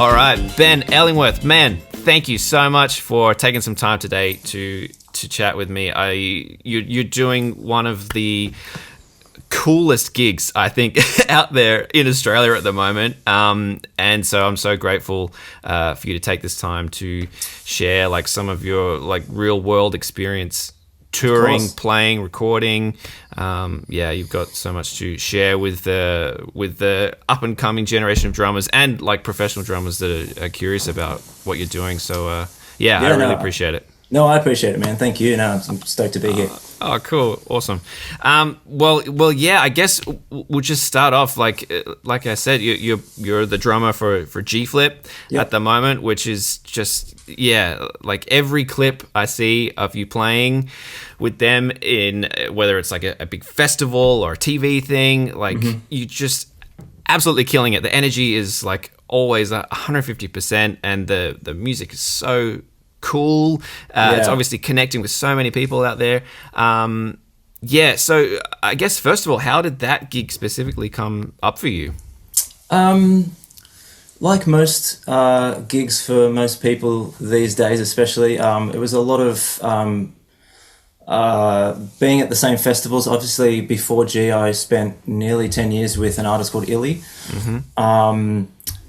All right, Ben Ellingworth, man, thank you so much for taking some time today to chat with me. You're doing one of the coolest gigs, I think, out there in Australia at the moment. And so I'm so grateful for you to take this time to share like some of your like real world experience touring, playing, recording. You've got so much to share with the up and coming generation of drummers and like professional drummers that are curious about what you're doing. So I really appreciate it. No, I appreciate it, man. Thank you. No, I'm stoked to be here. Oh, cool. Awesome. I guess we'll just start off like I said, you're the drummer for G Flip at the moment, which is just, like every clip I see of you playing with them in, whether it's like a big festival or a TV thing, like you just absolutely killing it. The energy is like always 150%, and the music is so cool. It's obviously connecting with so many people out there. So I guess first of all, how did that gig specifically come up for you? Like most gigs for most people these days, especially, it was a lot of being at the same festivals. Obviously, before G, I spent nearly 10 years with an artist called Illy.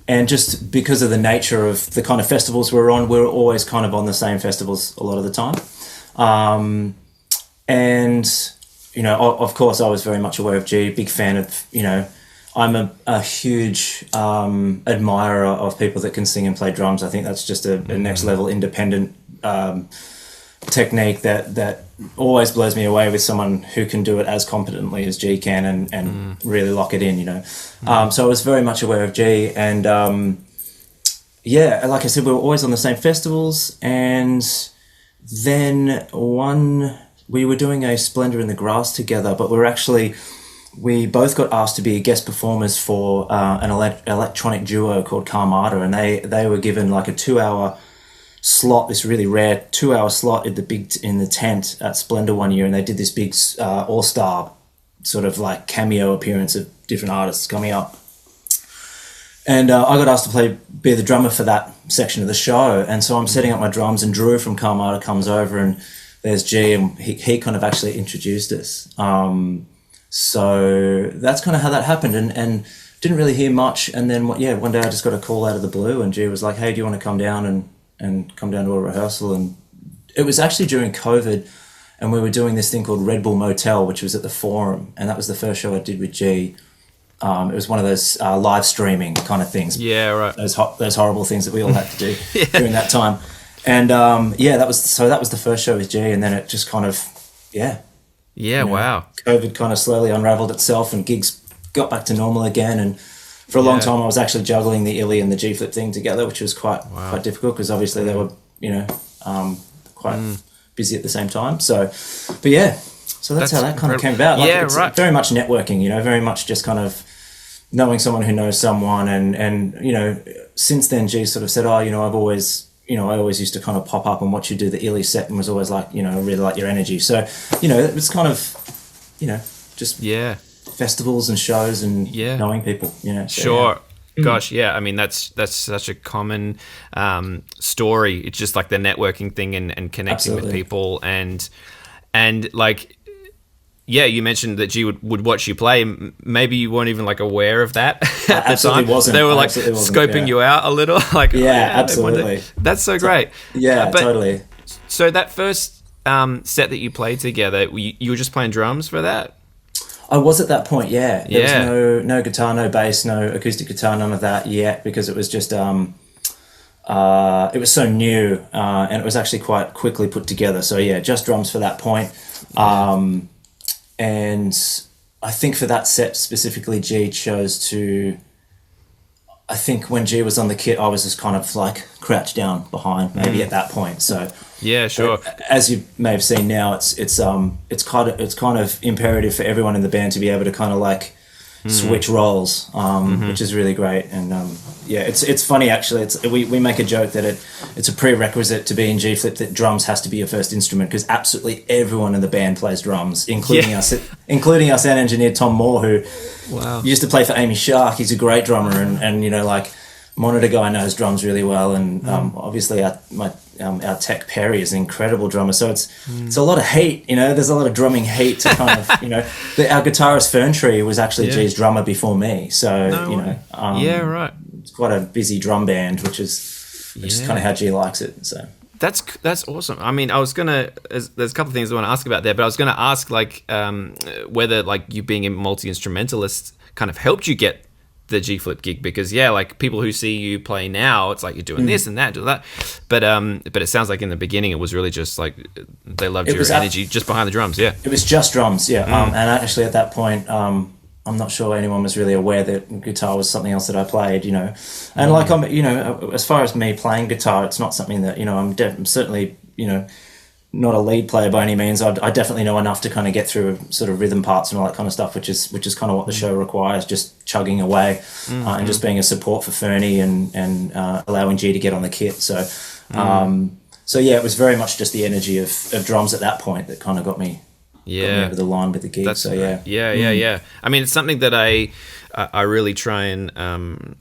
And just because of the nature of the kind of festivals we're on, we're always kind of on the same festivals a lot of the time. Of course, I was very much aware of G, big fan of, I'm a huge admirer of people that can sing and play drums. I think that's just a next level independent technique that always blows me away with someone who can do it as competently as G can and really lock it in, So I was very much aware of G, and like I said, we were always on the same festivals. And then we were doing a Splendor in the Grass together, but we both got asked to be guest performers for an electronic duo called Karmada, and they were given like a 2-hour slot, this really rare 2-hour slot in the tent at Splendor one year, and they did this big all-star sort of like cameo appearance of different artists coming up. And I got asked to be the drummer for that section of the show, and so I'm setting up my drums, and Drew from Karmada comes over, and there's G, and he kind of actually introduced us. So that's kind of how that happened, and didn't really hear much. And then one day I just got a call out of the blue, and G was like, "Hey, do you want to come down and come down to a rehearsal?" And it was actually during COVID, and we were doing this thing called Red Bull Motel, which was at the Forum, and that was the first show I did with G. It was one of those live streaming kind of things. Yeah, right. Those horrible things that we all had to do during that time. And that was the first show with G, and then it just kind of wow. COVID kind of slowly unraveled itself, and gigs got back to normal again. And for a long time, I was actually juggling the Illy and the G Flip thing together, which was quite difficult because obviously they were quite busy at the same time. So that's how that kind of came about. It's very much networking, very much just kind of knowing someone who knows someone, and since then G sort of said, I always used to kind of pop up and watch you do the Illy set, and was always like, I really like your energy. So, it was kind of, just festivals and shows and knowing people, So, sure. Gosh, yeah. I mean, that's such a common story. It's just like the networking thing and connecting with people, and like, you mentioned that G would watch you play. Maybe you weren't even like aware of that at the time. Wasn't. They were like scoping you out a little. Like, absolutely. That's so great. Totally. So that first set that you played together, you were just playing drums for that? I was at that point. There was no guitar, no bass, no acoustic guitar, none of that yet, because it was just it was so new, and it was actually quite quickly put together. So just drums for that point. And I think for that set specifically, G chose to... I think when G was on the kit, I was just kind of like crouched down behind, maybe at that point. So sure. As you may have seen now, it's kind of imperative for everyone in the band to be able to kind of like switch roles, which is really great. And it's funny actually. We make a joke that it's a prerequisite to be in G Flip that drums has to be your first instrument, because absolutely everyone in the band plays drums, including us and engineer Tom Moore, who used to play for Amy Shark. He's a great drummer, and monitor guy knows drums really well, and obviously our tech Perry is an incredible drummer. So it's a lot of heat, There's a lot of drumming heat to kind of, our guitarist Ferntree was actually G's drummer before me. So right. It's quite a busy drum band, which is kind of how G likes it. So. That's awesome. I mean, there's a couple of things I want to ask about there, but I was going to ask whether like you being a multi-instrumentalist kind of helped you get the G Flip gig, because like people who see you play now, it's like you're doing this and that, do that, but it sounds like in the beginning it was really just like they loved your energy just behind the drums. It was just drums. And actually at that point, I'm not sure anyone was really aware that guitar was something else that I played, And like as far as me playing guitar, it's not something that I'm certainly not a lead player by any means. I definitely know enough to kind of get through sort of rhythm parts and all that kind of stuff, which is kind of what the show requires, just chugging away and just being a support for Fernie and allowing G to get on the kit. So it was very much just the energy of drums at that point that kind of got me over the line with the gig. I mean, it's something that I really try and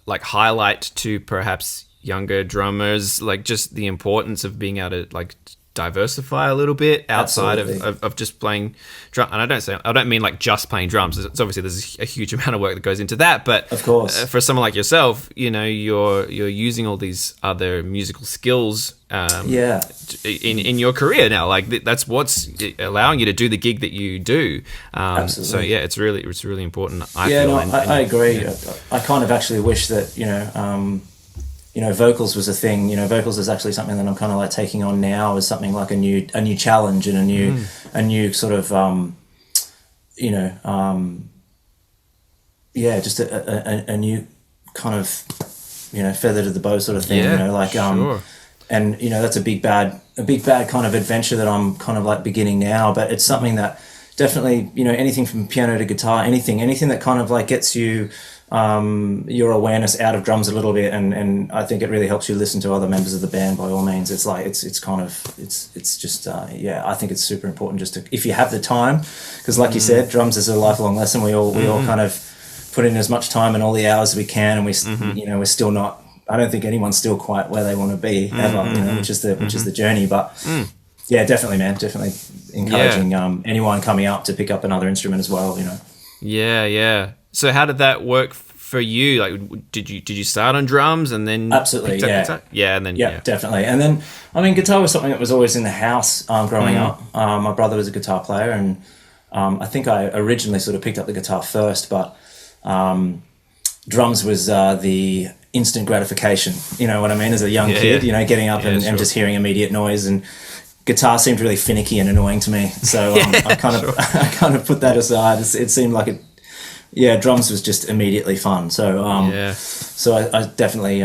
like highlight to perhaps younger drummers, like just the importance of being able to like diversify a little bit outside of just playing drum. And I don't mean like just playing drums. It's obviously there's a huge amount of work that goes into that, but of course for someone like yourself, you're using all these other musical skills in your career now. Like that's what's allowing you to do the gig that you do. So it's really important. I agree. I kind of actually wish that vocals was a thing. Vocals is actually something that I'm kind of like taking on now as something like a new challenge and a new sort of just a new kind of feather to the bow sort of thing. Sure. And that's a big bad kind of adventure that I'm kind of like beginning now. But it's something that definitely anything from piano to guitar, anything that kind of like gets you your awareness out of drums a little bit, and I think it really helps you listen to other members of the band. By all means, it's like it's just I think it's super important just to, if you have the time, because like you said, drums is a lifelong lesson. We all kind of put in as much time and all the hours we can, and we're still not. I don't think anyone's still quite where they want to be ever, which is the journey. But definitely, man, definitely encouraging anyone coming up to pick up another instrument as well. Yeah. So how did that work for you? Like, did you start on drums and then absolutely guitar? Definitely. And then I mean, guitar was something that was always in the house growing up. My brother was a guitar player, and I think I originally sort of picked up the guitar first, but drums was the instant gratification. You know what I mean? As a young kid, getting up and just hearing immediate noise, and guitar seemed really finicky and annoying to me. So I kind of put that aside. It seemed like it. Yeah, drums was just immediately fun. So so I definitely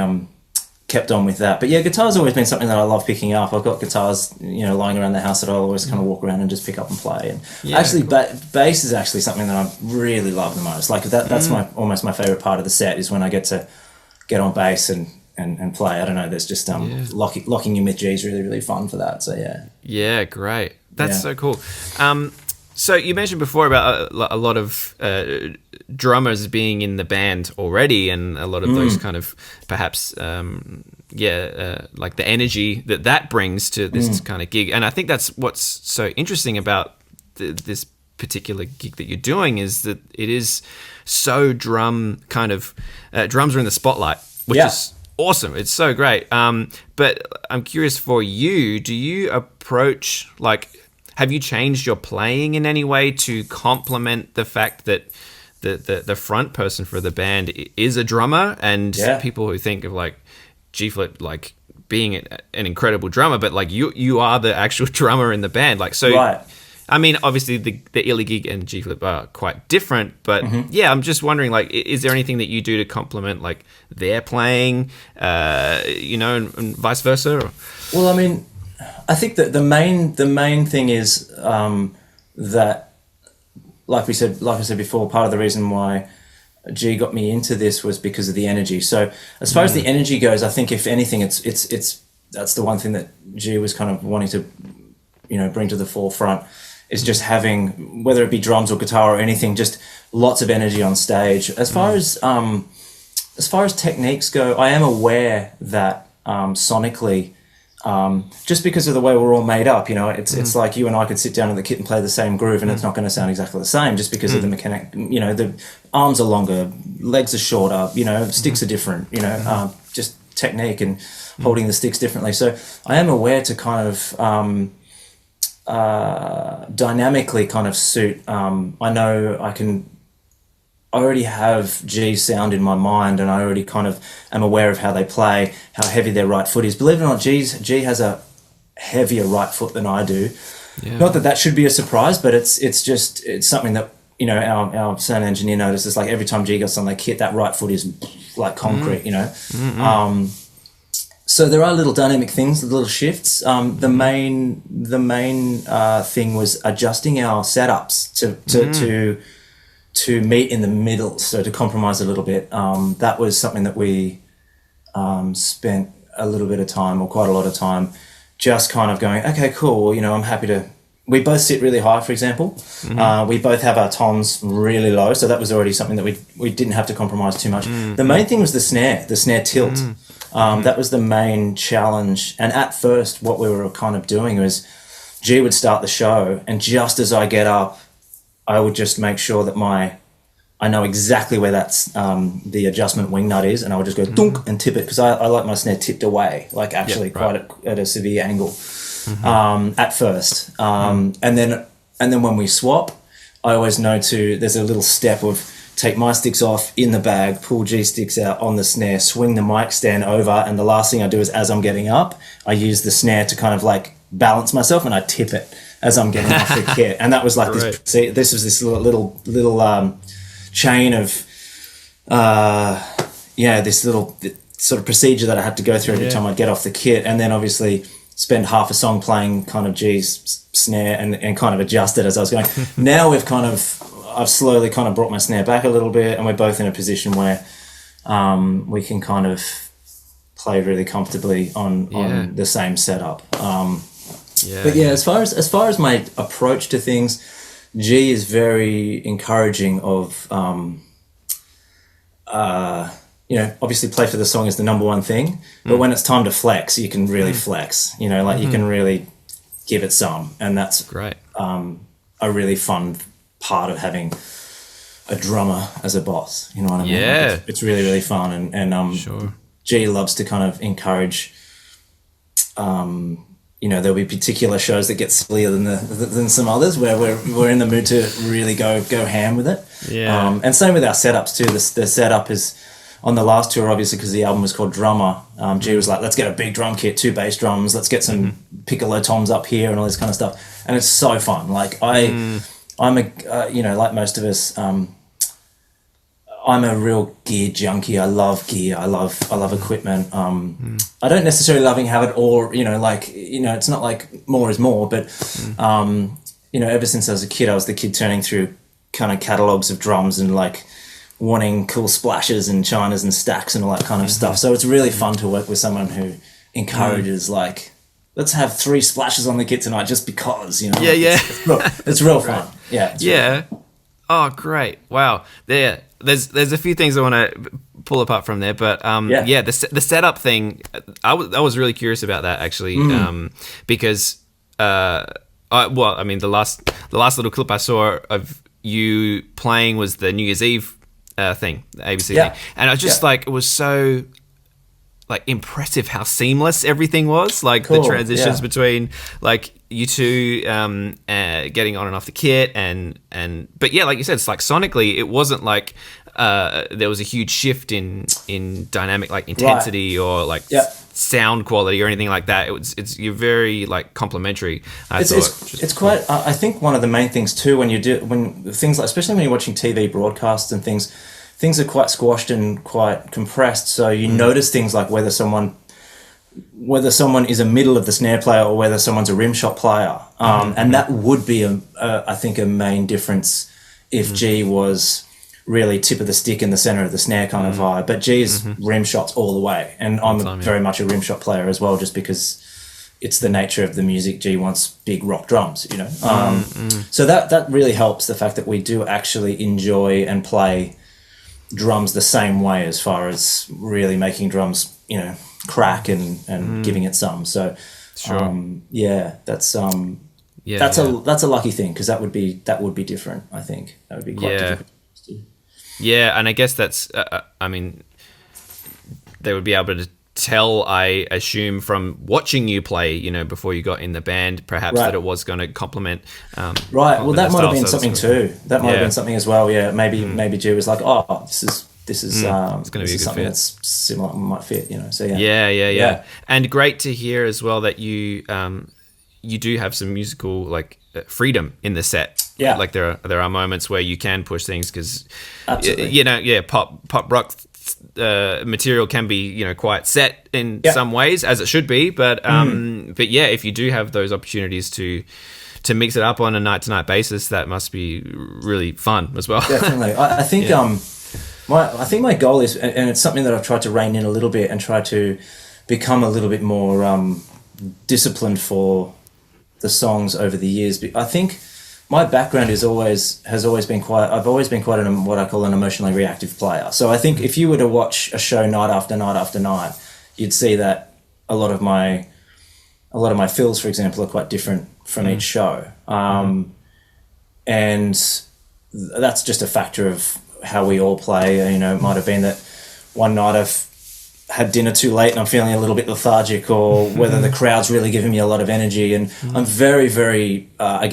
kept on with that. But yeah, guitar's always been something that I love picking up. I've got guitars, lying around the house that I'll always kind of walk around and just pick up and play. And bass is actually something that I really love the most. Like that's almost my favorite part of the set is when I get to get on bass and play. I don't know. There's just locking in with G is really, really fun for that. So yeah. Yeah, great. That's so cool. So you mentioned before about a lot of drummers being in the band already, and a lot of those kind of perhaps like the energy that brings to this kind of gig. And I think that's what's so interesting about this particular gig that you're doing, is that it is so drums are in the spotlight, which is awesome. It's so great. But I'm curious for you, do you approach have you changed your playing in any way to complement the fact that the front person for the band is a drummer, and people who think of G Flip being an incredible drummer, but you are the actual drummer in the band, Right. I mean, obviously the Illy gig and G Flip are quite different, but I'm just wondering, is there anything that you do to complement their playing, and vice versa? Well, I mean, I think that the main thing is that, like I said before, part of the reason why G got me into this was because of the energy. So as far as the energy goes, I think if anything, it's that's the one thing that G was kind of wanting to, bring to the forefront, is just having, whether it be drums or guitar or anything, just lots of energy on stage. As far as as far as techniques go, I am aware that sonically, just because of the way we're all made up, it's like you and I could sit down in the kit and play the same groove, and it's not going to sound exactly the same, just because of the mechanic. The arms are longer, legs are shorter, sticks are different. Just technique and holding the sticks differently. So I am aware to kind of dynamically kind of suit. I know I already have G's sound in my mind, and I already kind of am aware of how they play, how heavy their right foot is. Believe it or not, G has a heavier right foot than I do. Yeah. Not that should be a surprise, but it's something that our sound engineer notices. Like every time G gets on the kit, that right foot is like concrete. So there are little dynamic things, little shifts. The main thing was adjusting our setups to meet in the middle, so to compromise a little bit. That was something that we spent a little bit of time, or quite a lot of time, just kind of going, okay, cool, I'm happy to... We both sit really high, for example. We both have our toms really low, so that was already something that we didn't have to compromise too much. The main thing was the snare tilt. That was the main challenge. And at first, what we were kind of doing was G would start the show, and just as I get up, I would just make sure that I know exactly where that's the adjustment wing nut is, and I would just go dunk and tip it, because I like my snare tipped away, like actually quite at a severe angle at first. And then when we swap, I always know there's a little step of take my sticks off in the bag, pull G sticks out on the snare, swing the mic stand over, and the last thing I do is, as I'm getting up, I use the snare to kind of like balance myself, and I tip it as I'm getting off the kit. And that was like this was this little chain of this little sort of procedure that I had to go through every time I'd get off the kit, and then obviously spend half a song playing kind of G's snare and kind of adjust it as I was going. Now I've slowly kind of brought my snare back a little bit, and we're both in a position where we can kind of play really comfortably on the same setup. But as far as my approach to things, G is very encouraging of, obviously play for the song is the number one thing, but when it's time to flex, you can really flex, you can really give it some. And that's great. A really fun part of having a drummer as a boss, you know what I mean? Yeah. Like it's really, really fun. And sure. G loves to kind of encourage, there'll be particular shows that get sillier than some others, where we're in the mood to really go ham with it. Yeah. And same with our setups too. The setup is on the last tour, obviously, because the album was called Drummer. G was like, let's get a big drum kit, 2 bass drums, let's get some piccolo toms up here and all this kind of stuff. And it's so fun. Like I'm like most of us, I'm a real gear junkie. I love gear. I love equipment. I don't necessarily have it all, it's not like more is more, but, ever since I was a kid, I was the kid turning through kind of catalogs of drums and like wanting cool splashes and chinas and stacks and all that kind of stuff. So it's really fun to work with someone who encourages like, let's have 3 splashes on the kit tonight just because, It's real fun. Yeah. Oh, great. Wow. There's a few things I want to pull apart from there, but the setup thing, I was really curious about that actually, because the last little clip I saw of you playing was the New Year's Eve thing, the ABC thing, and I was just like, it was so like impressive how seamless everything was, like the transitions between like you two getting on and off the kit but like you said, it's like sonically it wasn't like there was a huge shift in dynamic like intensity or like sound quality or anything like that. You're very like complimentary. It's quite I think one of the main things too when things like, especially when you're watching TV broadcasts and things are quite squashed and quite compressed, so you notice things like whether someone is a middle of the snare player or whether someone's a rim shot player, and that would be I think a main difference if G was really tip of the stick in the center of the snare kind of vibe, but G's rim shots all the way, and I'm very much a rim shot player as well, just because it's the nature of the music. G wants big rock drums, So that really helps, the fact that we do actually enjoy and play drums the same way as far as really making drums, crack and giving it some. So, that's a lucky thing, because that would be different. I think that would be quite difficult. Yeah, and I guess that's. I mean, they would be able to tell, I assume, from watching you play, before you got in the band, perhaps that it was going to complement. Right. Well, that might have been something too. That might have been something as well. Yeah. Maybe G was like, oh, this is it's going to be something fit. That's similar, might fit. So yeah. And great to hear as well that you do have some musical freedom in the set. Yeah. Like there are moments where you can push things, because absolutely. Pop rock material can be quite set in some ways, as it should be, but if you do have those opportunities to mix it up on a night-to-night basis, that must be really fun as well. Definitely. I think my goal is, and it's something that I've tried to rein in a little bit and try to become a little bit more disciplined for the songs over the years. But I think my background has always been I've always been quite what I call an emotionally reactive player. So I think if you were to watch a show night after night after night, you'd see that a lot of my fills, for example, are quite different from each show. And that's just a factor of how we all play. It might have been that one night I've had dinner too late and I'm feeling a little bit lethargic, or whether the crowd's really giving me a lot of energy. And I'm very, very,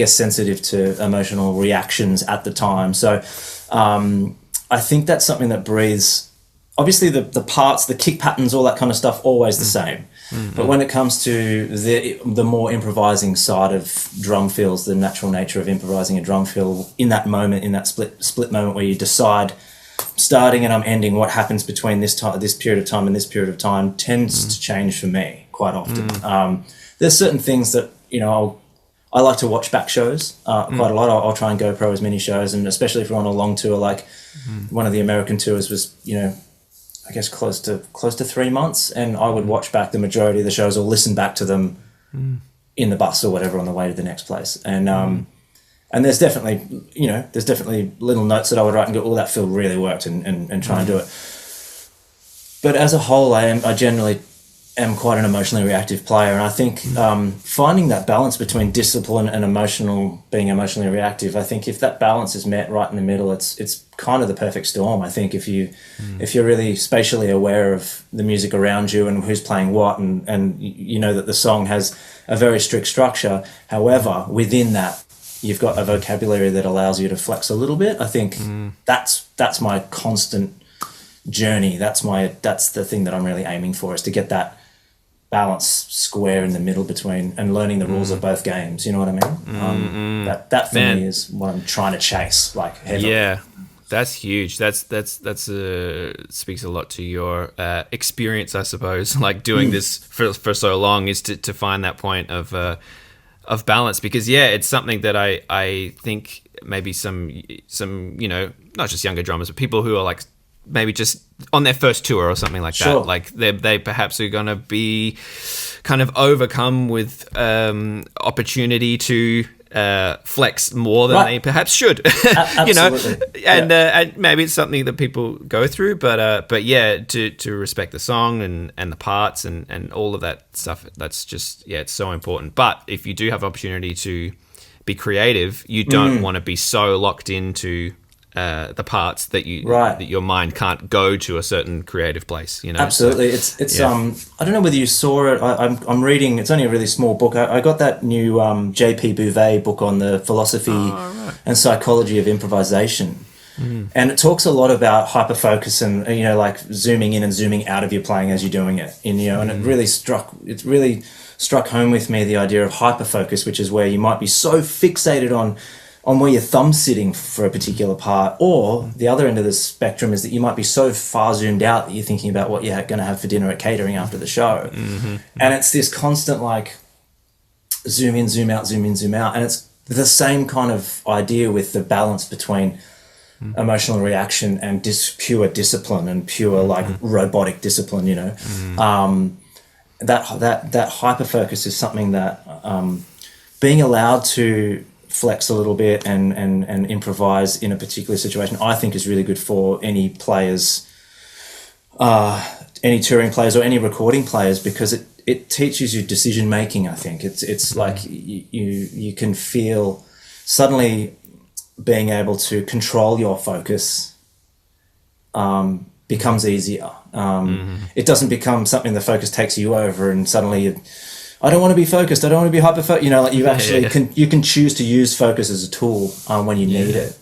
sensitive to emotional reactions at the time. So I think that's something that breathes. Obviously, the parts, the kick patterns, all that kind of stuff, always the same. But when it comes to the more improvising side of drum fills, the natural nature of improvising a drum fill in that moment, in that split moment where you decide, starting and I'm ending, what happens between this period of time and this period of time tends to change for me quite often. There's certain things that I like to watch back shows quite a lot. I'll try and GoPro as many shows, and especially if we're on a long tour, like one of the American tours was I guess close to 3 months, and I would watch back the majority of the shows or listen back to them in the bus or whatever on the way to the next place. And there's definitely, little notes that I would write and go, oh, that fill really worked, and try and do it. But as a whole, I generally am quite an emotionally reactive player. And I think finding that balance between discipline and being emotionally reactive, I think if that balance is met right in the middle, it's kind of the perfect storm. I think if you're really spatially aware of the music around you and who's playing what, and you know that the song has a very strict structure, however, within that, you've got a vocabulary that allows you to flex a little bit. I think that's my constant journey. That's the thing that I'm really aiming for, is to get that balance square in the middle between, and learning the rules of both games. You know what I mean? That for me is what I'm trying to chase. Heavily. That's huge. That's speaks a lot to your experience, I suppose. Like doing this for so long, is to find that point of balance, because it's something that I think maybe some not just younger drummers, but people who are like maybe just on their first tour or something like that, like they perhaps are going to be kind of overcome with opportunity to flex more than they perhaps should. Absolutely. And maybe it's something that people go through, but to respect the song and the parts and all of that stuff, that's just it's so important. But if you do have opportunity to be creative, you don't want to be so locked into the parts that that your mind can't go to a certain creative place. Absolutely. So, it's I don't know whether you saw it. I'm reading. It's only a really small book. I got that new J.P. Bouvet book on the philosophy and psychology of improvisation, and it talks a lot about hyperfocus and like zooming in and zooming out of your playing as you're doing it. And it really struck home with me the idea of hyperfocus, which is where you might be so fixated on where your thumb's sitting for a particular part, or the other end of the spectrum is that you might be so far zoomed out that you're thinking about what you're going to have for dinner at catering after the show. And it's this constant zoom in, zoom out, zoom in, zoom out. And it's the same kind of idea with the balance between emotional reaction and pure discipline and pure robotic discipline, that hyper focus is something that being allowed to flex a little bit and improvise in a particular situation, I think is really good for any players, any touring players or any recording players, because it teaches you decision making. I think it's like you can feel suddenly being able to control your focus becomes easier. It doesn't become something the focus takes you over and suddenly I don't want to be focused. I don't want to be hyper-focused. Like you actually you can choose to use focus as a tool when you need it.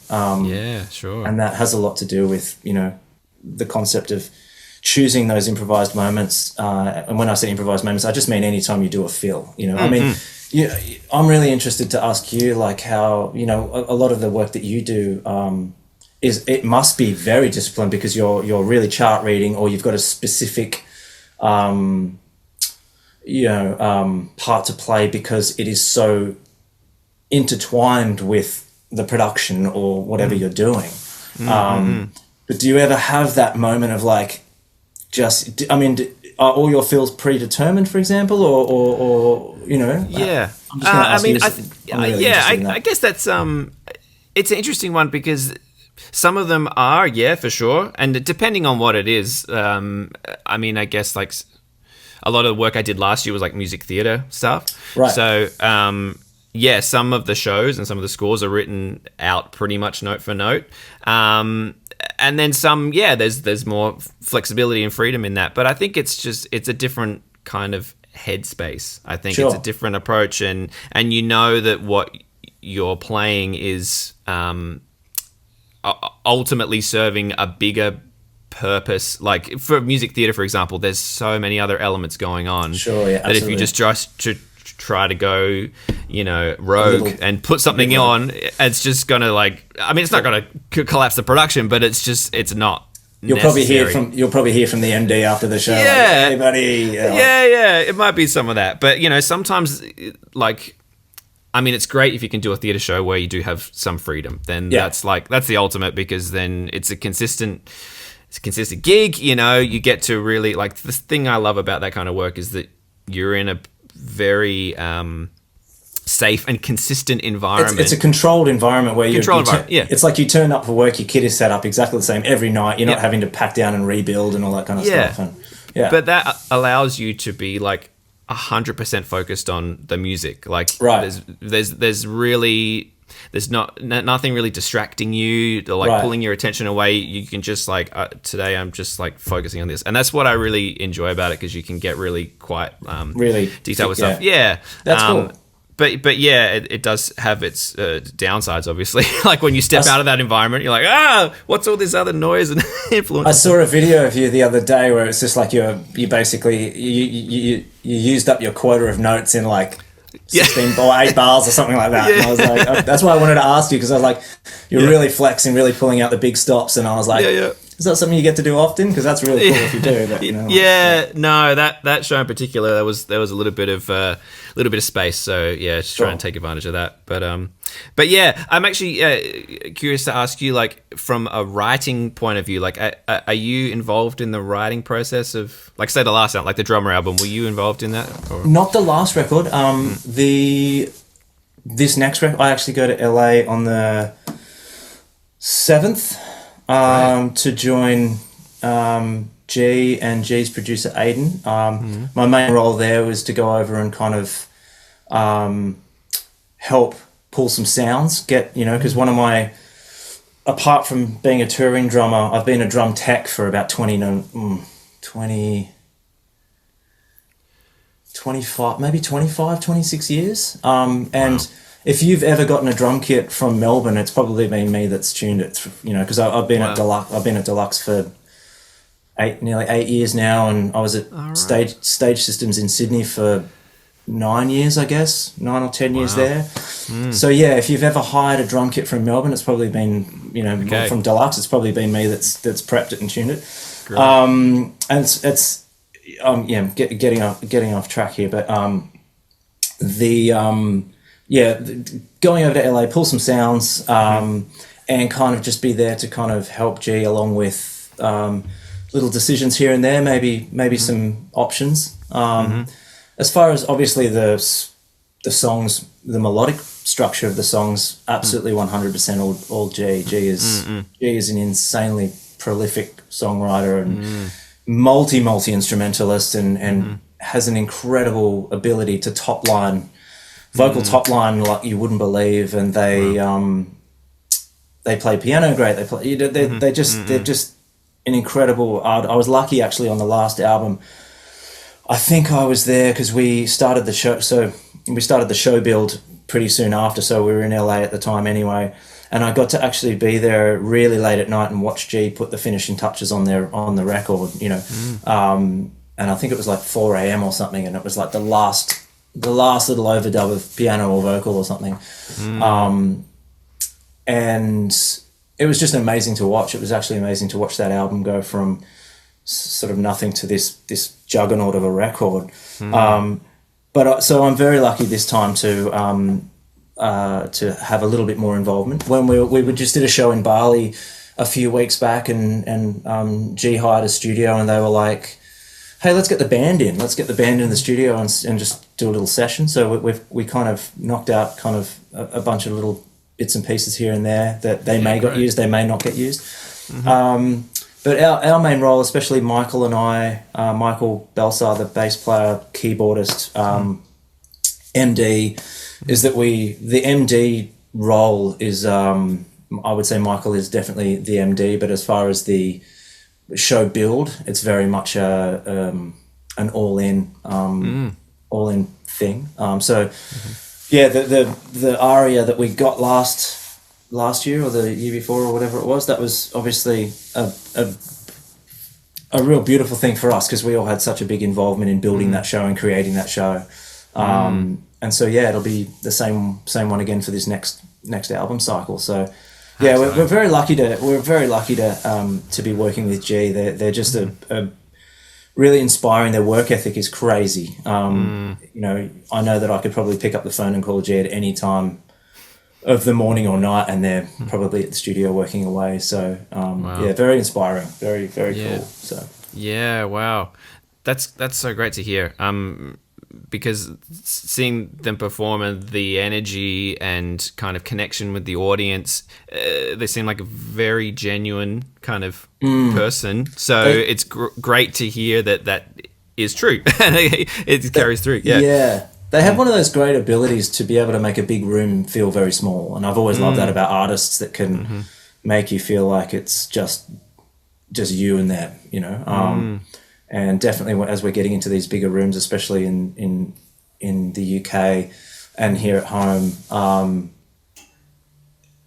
Sure. And that has a lot to do with, the concept of choosing those improvised moments. And when I say improvised moments, I just mean anytime you do a fill, I mean, I'm really interested to ask you, like, how, a lot of the work that you do it must be very disciplined, because you're really chart reading, or you've got a specific part to play, because it is so intertwined with the production or whatever you're doing. But do you ever have that moment of like, are all your fills predetermined, for example, or Yeah. I guess that's it's an interesting one, because some of them are, for sure, and depending on what it is, I guess like a lot of the work I did last year was like music theatre stuff. Right. So, some of the shows and some of the scores are written out pretty much note for note. And then some, there's more flexibility and freedom in that. But I think it's a different kind of headspace. I think It's a different approach, and that what you're playing is ultimately serving a bigger purpose. Like for music theatre, for example, there's so many other elements going on. Sure, yeah, that if you just try to go, rogue and put something on, it's just gonna it's not gonna collapse the production, but it's not. You'll probably hear from the MD after the show. Yeah, like, hey buddy. It might be some of that, but sometimes it's great if you can do a theatre show where you do have some freedom. Then that's the ultimate, because then it's a consistent gig. You get to really, like, the thing I love about that kind of work is that you're in a very safe and consistent environment. It's a controlled environment where it's like you turn up for work, your kit is set up exactly the same every night. You're not having to pack down and rebuild and all that kind of stuff. And, but that allows you to be like 100% focused on the music. Like, there's really, there's nothing really distracting you or pulling your attention away. You can just today I'm just focusing on this, and that's what I really enjoy about it, because you can get really quite really detailed with stuff. That's cool. But it does have its downsides, obviously. Like when you step out of that environment, you're like, what's all this other noise and influence? I saw a video of you the other day where it's just like you basically you used up your quota of notes in 16 or 8 bars or something like that. And I was like, that's why I wanted to ask you, because I was like, you're really flexing, really pulling out the big stops, and I was like, is that something you get to do often? Because that's really cool if you do. But, no, that show in particular, there was a little bit of space, so just try and take advantage of that. But I'm actually curious to ask you, like, from a writing point of view, like, are you involved in the writing process of, like, say the last album, like the drummer album? Were you involved in that? Or? Not the last record. This next record, I actually go to LA on the 7th. To join G and G's producer Aiden. My main role there was to go over and kind of help pull some sounds, because apart from being a touring drummer, I've been a drum tech for about 25, maybe 25, 26 years. And if you've ever gotten a drum kit from Melbourne, it's probably been me that's tuned it. Because I've been at Deluxe. I've been at Deluxe for nearly 8 years now, and I was at Stage Systems in Sydney for 9 years, I guess, 9 or 10 years there. So if you've ever hired a drum kit from Melbourne, it's probably been from Deluxe. It's probably been me that's prepped it and tuned it. Great. And it's getting off track here, but going over to LA, pull some sounds, and kind of just be there to kind of help G along with little decisions here and there, maybe some options. As far as obviously the the songs, the melodic structure of the songs, absolutely 100% all G. G is an insanely prolific songwriter and multi instrumentalist, and has an incredible ability to top line, vocal top line like you wouldn't believe. And they play piano great. They're just an incredible art. I was lucky actually on the last album. I think I was there because we started the show. So we started the show build pretty soon after. So we were in LA at the time anyway. And I got to actually be there really late at night and watch G put the finishing touches on the record, you know. And I think it was like 4 a.m. or something, and it was like the last little overdub of piano or vocal or something. And it was just amazing to watch. It was actually amazing to watch that album go from sort of nothing to this juggernaut of a record. So I'm very lucky this time to have a little bit more involvement. When we just did a show in Bali a few weeks back, and G hired a studio, and they were like, "Hey, let's get the band in. Let's get the band in the studio and just do a little session." So we kind of knocked out kind of a bunch of little bits and pieces here and there that they may get used, they may not get used. But our main role, especially Michael and I, Michael Belsar, the bass player, keyboardist, MD, is that the MD role is, I would say Michael is definitely the MD, but as far as the show build, it's very much an all-in thing. Yeah, the aria that we got last year or the year before or whatever it was, that was obviously a real beautiful thing for us because we all had such a big involvement in building that show and creating that show. And so yeah, it'll be the same one again for this next album cycle. So yeah, we're very lucky to be working with G. They're just a really inspiring. Their work ethic is crazy. You know, I know that I could probably pick up the phone and call G at any time of the morning or night, and they're probably at the studio working away. So yeah, very inspiring, very cool. So yeah, wow, that's so great to hear. Because seeing them perform and the energy and kind of connection with the audience, they seem like a very genuine kind of person. So it's great to hear that is true and it carries through. Yeah. They have one of those great abilities to be able to make a big room feel very small. And I've always loved that about artists that can make you feel like it's just you and them, you know. And definitely as we're getting into these bigger rooms, especially in the UK and here at home,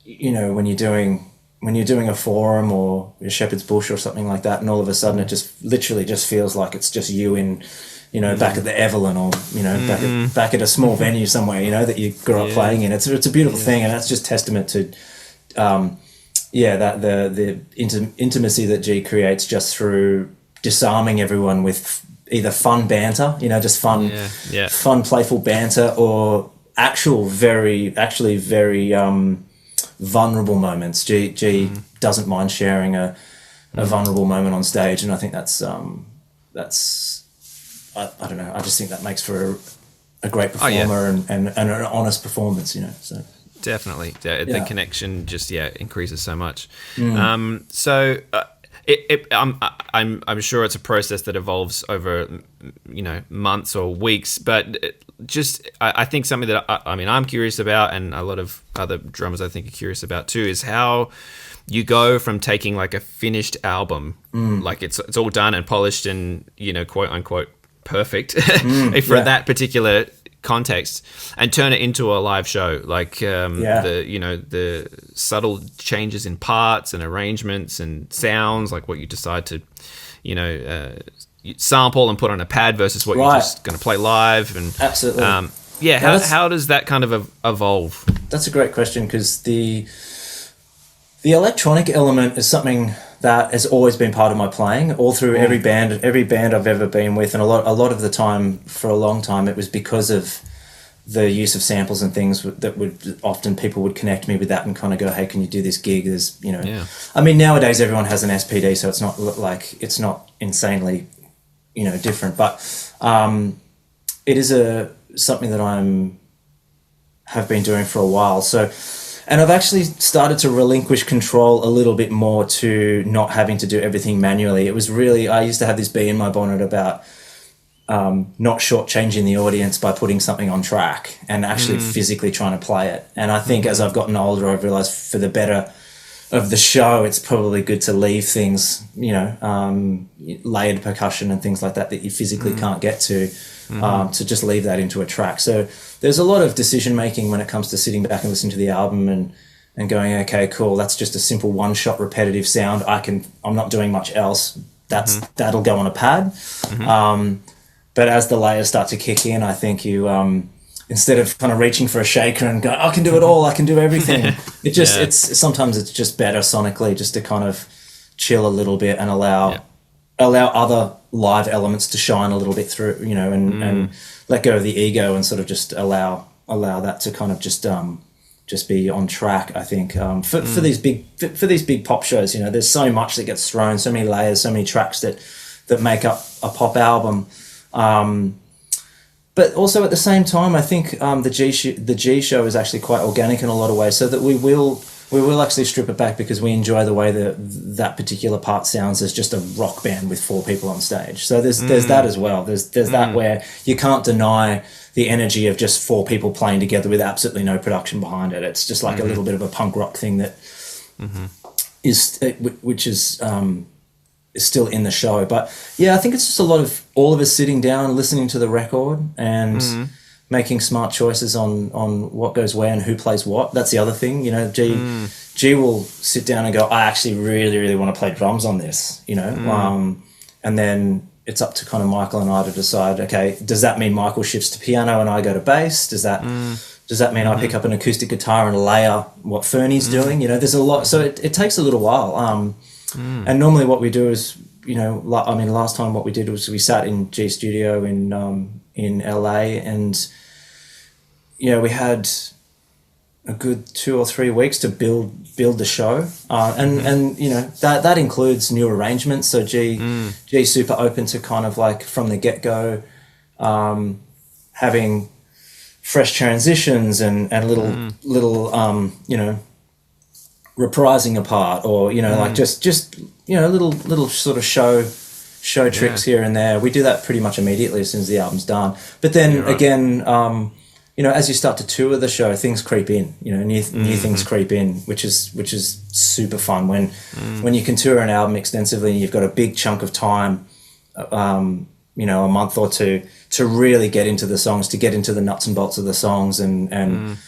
you know, when you're doing a forum or a Shepherd's Bush or something like that, and all of a sudden it just literally just feels like it's just you in, you know, back at the Evelyn or, you know, back at a small venue somewhere, you know, that you grew up playing in. It's a beautiful thing, and that's just testament to that the intimacy that G creates just through disarming everyone with either fun banter, you know, just fun, playful banter, or very vulnerable moments. G doesn't mind sharing a vulnerable moment on stage, and I think that's I don't know. I just think that makes for a great performer and an honest performance, you know. So definitely, the connection just increases so much. I'm sure it's a process that evolves over, you know, months or weeks, but just I think something that I'm curious about, and a lot of other drummers I think are curious about too, is how you go from taking like a finished album, like it's all done and polished and, you know, quote unquote perfect for that particular context, and turn it into a live show, like the subtle changes in parts and arrangements and sounds, like what you decide to, you know, sample and put on a pad versus what you're just going to play live. And absolutely, how does that kind of evolve? That's a great question, because the electronic element is something that has always been part of my playing all through every band I've ever been with, and a lot of the time, for a long time, it was because of the use of samples and things that would often people would connect me with that and kind of go, hey, can you do this gig? There's, you know, I mean, nowadays everyone has an SPD, so it's not insanely, you know, different, but it is something that I'm have been doing for a while. So, and I've actually started to relinquish control a little bit more to not having to do everything manually. It was really, I used to have this bee in my bonnet about not shortchanging the audience by putting something on track and actually physically trying to play it. And I think as I've gotten older, I've realized for the better of the show, it's probably good to leave things, layered percussion and things like that you physically can't get to just leave that into a track. So there's a lot of decision making when it comes to sitting back and listening to the album and going, okay, cool, that's just a simple one shot repetitive sound. I'm not doing much else. That'll go on a pad. But as the layers start to kick in, I think you, instead of kind of reaching for a shaker and go, I can do it all, I can do everything. Sometimes it's just better sonically just to kind of chill a little bit and allow other live elements to shine a little bit through, and let go of the ego and sort of just allow that to kind of just be on track. I think for these big pop shows, there's so much that gets thrown, so many layers, so many tracks that make up a pop album. But also at the same time, I think the G show is actually quite organic in a lot of ways, so that we will actually strip it back because we enjoy the way that particular part sounds as just a rock band with 4 people on stage. So there's that as well. There's that where you can't deny the energy of just 4 people playing together with absolutely no production behind it. It's just like a little bit of a punk rock thing that is still in the show. But yeah, I think it's just a lot of all of us sitting down, listening to the record and making smart choices on what goes where and who plays what. That's the other thing, G will sit down and go, I actually really, really want to play drums on this, and then it's up to kind of Michael and I to decide, okay, does that mean Michael shifts to piano and I go to bass? Does that mean I pick up an acoustic guitar and layer what Fernie's doing? There's a lot. So it takes a little while. And normally what we do is, last time what we did was we sat in G Studio in LA and, we had a good 2 or 3 weeks to build the show. And that includes new arrangements. So G's super open to kind of like from the get-go, having fresh transitions and little reprising a part or like just little sort of show tricks here and there. We do that pretty much immediately as soon as the album's done. But then again, as you start to tour the show, things creep in. New things creep in, which is super fun when you can tour an album extensively and you've got a big chunk of time, a month or two to really get into the songs, to get into the nuts and bolts of the songs and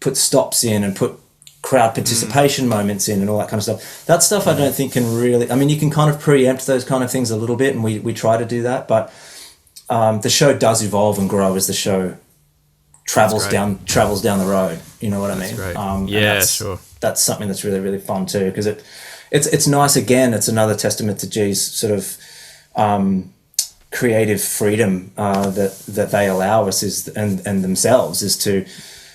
put stops in and put crowd participation moments in and all that kind of stuff. That stuff I don't think can really, you can kind of preempt those kind of things a little bit and we try to do that, but the show does evolve and grow as the show travels down the road. You know what I mean? Great. Sure. That's something that's really, really fun too, because it's nice. Again, it's another testament to G's sort of creative freedom that they allow us and themselves is to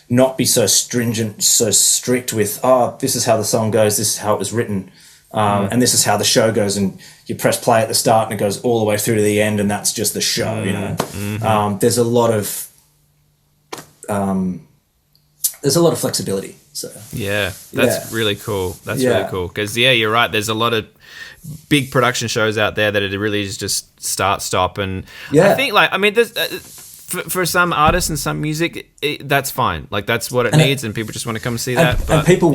not be so stringent, so strict with, this is how the song goes, this is how it was written, and this is how the show goes, and you press play at the start and it goes all the way through to the end and that's just the show, There's a lot of flexibility. So that's really cool. Really cool because you're right. There's a lot of big production shows out there that it really is just start, stop, and I think there's for some artists and some music, that's fine. Like that's what it needs, and people just want to come see that. And people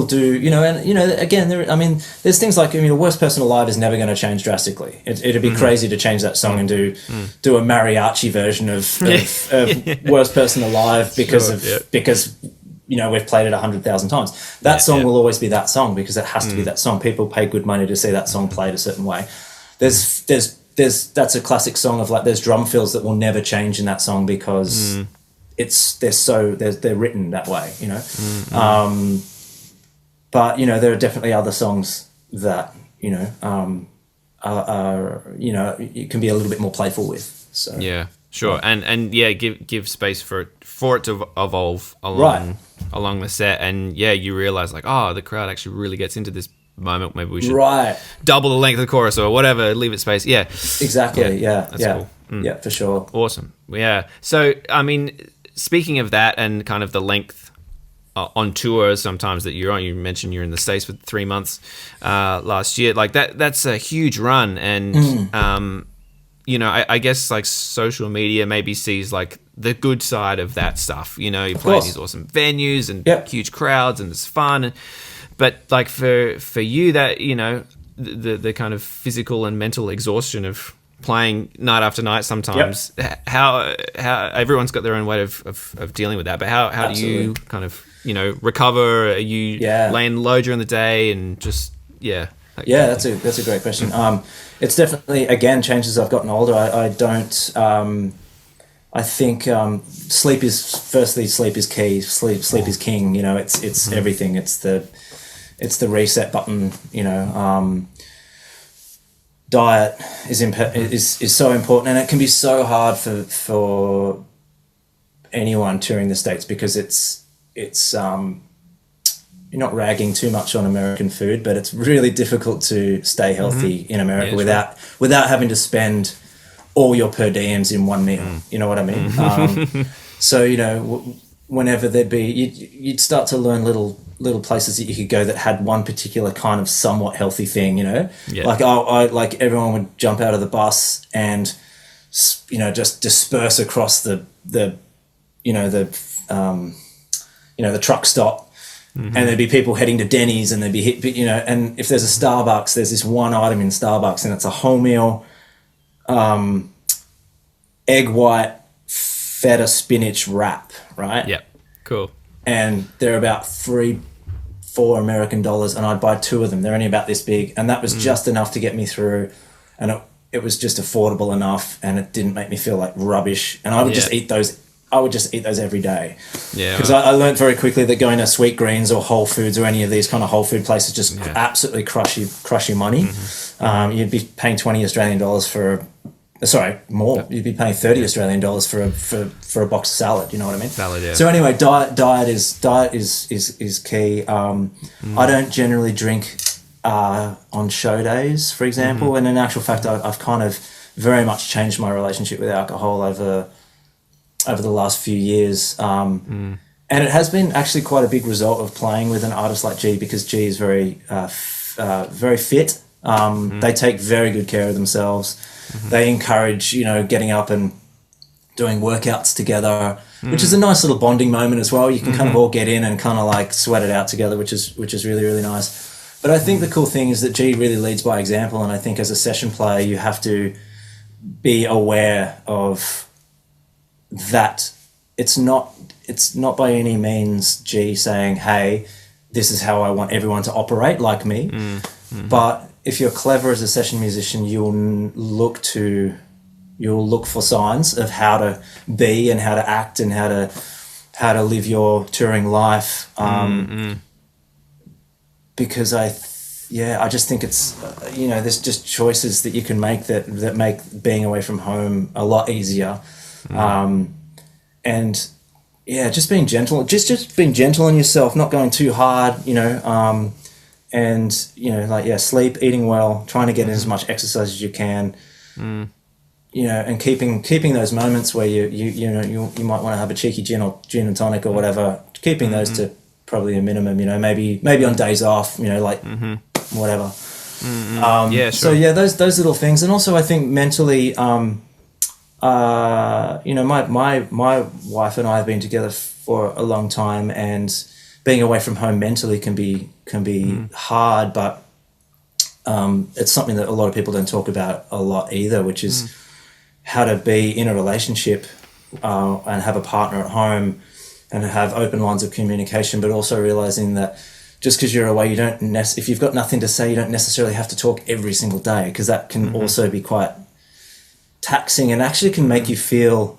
do, again, there's things like, Worst Person Alive is never going to change drastically. It'd be crazy to change that song and do a mariachi version of Worst Person Alive because we've played it 100,000 times. That song will always be that song because it has to be that song. People pay good money to see that song played a certain way. That's a classic song of there's drum fills that will never change in that song because they're written that way, but there are definitely other songs that you can be a little bit more playful with. So sure, and give space for it to evolve along the set, and you realize the crowd actually really gets into this moment. Maybe we should double the length of the chorus or whatever, leave it space. Exactly. That's cool. Yeah, for sure. Awesome. So speaking of that and kind of the length on tour sometimes that you're on, you mentioned you're in the States for 3 months last year. Like that's a huge run. And, you know, I guess like social media maybe sees like the good side of that stuff. You know, you play in these awesome venues and huge crowds and it's fun. But like for you, that, you know, the kind of physical and mental exhaustion of playing night after night sometimes, how everyone's got their own way of dealing with that. But how do you kind of, you know, recover? Are you laying low during the day and just, that's a great question. It's definitely, again, changed as I've gotten older. I don't, I think sleep is key. Sleep is king. You know, it's everything. It's the reset button. You know, diet is so important, and it can be so hard for anyone touring the States because it's you're not ragging too much on American food, but it's really difficult to stay healthy in America without having to spend all your per diems in one meal. You know what I mean? So, you know, whenever there'd be, you'd start to learn little places that you could go that had one particular kind of somewhat healthy thing, you know? Like like everyone would jump out of the bus and, you know, just disperse across the truck stop. And there'd be people heading to Denny's and there'd be, you know, and if there's a Starbucks, there's this one item in Starbucks and it's a wholemeal, egg white, feta spinach wrap, right? Yeah, cool. And they're about $3-4 American dollars, and I'd buy 2 of them. They're only about this big, and that was just enough to get me through, and it was just affordable enough, and it didn't make me feel like rubbish. And I would just eat those. I would just eat those every day. Yeah. Because I learned very quickly that going to Sweet Greens or Whole Foods or any of these kind of whole food places just absolutely crush your money. You'd be paying $20 for more. You'd be paying $30 Australian for a box of salad. You know what I mean? Salad, yeah. So anyway, diet is key. I don't generally drink on show days, for example. And in actual fact, I've kind of very much changed my relationship with alcohol over the last few years. And it has been actually quite a big result of playing with an artist like G, because G is very fit. They take very good care of themselves. They encourage, you know, getting up and doing workouts together, which is a nice little bonding moment as well. You can kind of all get in and kind of like sweat it out together, which is really, really nice. But I think the cool thing is that G really leads by example. And I think as a session player, you have to be aware of that. It's not by any means G saying, hey, this is how I want everyone to operate like me. But if you're clever as a session musician, you'll look for signs of how to be and how to act and how to live your touring life. Because I just think it's, you know, there's just choices that you can make that make being away from home a lot easier. And just being gentle, just being gentle on yourself, not going too hard, you know, and, you know, like, sleep, eating well, trying to get in as much exercise as you can, you know, and keeping those moments where you might want to have a cheeky gin and tonic or whatever, keeping those to probably a minimum, you know, maybe on days off, you know, like whatever. Sure. So those little things. And also I think mentally, you know, my wife and I have been together for a long time, and being away from home mentally can be hard, but it's something that a lot of people don't talk about a lot either, which is how to be in a relationship and have a partner at home and have open lines of communication, but also realizing that just because you're away, if you've got nothing to say, you don't necessarily have to talk every single day, because that can also be quite taxing and actually can make you feel